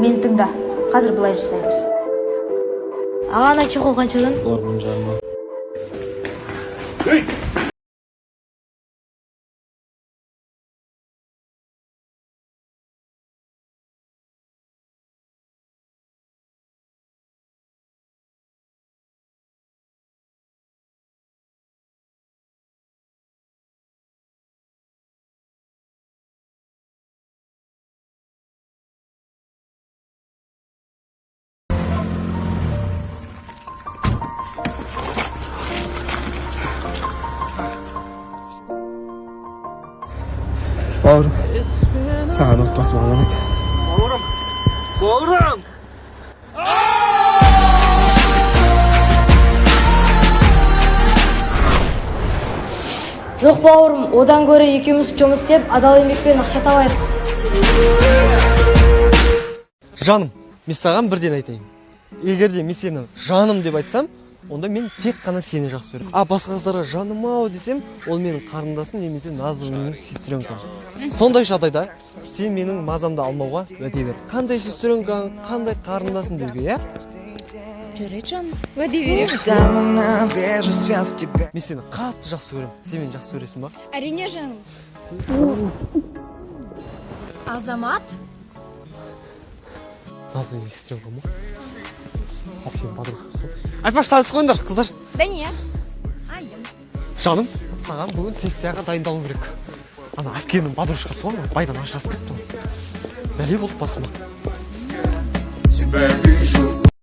Мені тыңда. Қазір былай жасаймыз. Ағана чоқо қаншадан? $1 жарым. Бауырым, саған отбасым аманат. Бауырым! Жоқ бауырым, одан көрі екеуміз жұмыс істеп, адал еңбекпен ақша табайық. Жаным, мен саған бірден айтайын. Егер де мен сені жаным деп айтсам, онда мен тек қана сені жақсы көремін. А басқа қыздарға жаным ау десем, ол менің қарындасым немесе назлымның сестренкам. Сондай жағдайда сен менің мазамды алмауға уәде бер. Қандай сестренкаң, қандай қарындасың деуге, иә? Жүрек жаным, уәде беремін. Мен сені қатты жақсы көремін. Сен мені жақсы көресің ба? Әрине жаным. Азамат? Назлымның сестренкам ба? Әпшейін подружкасы. Айтпаш, танысып қойыңдар, қыздар. Да не. Жаным, саған бүгін сессияға дайындалу керек. Ана әпкенің подружкасы ғой, байдан ажырасып кетті ғой. Бәле болып басыма.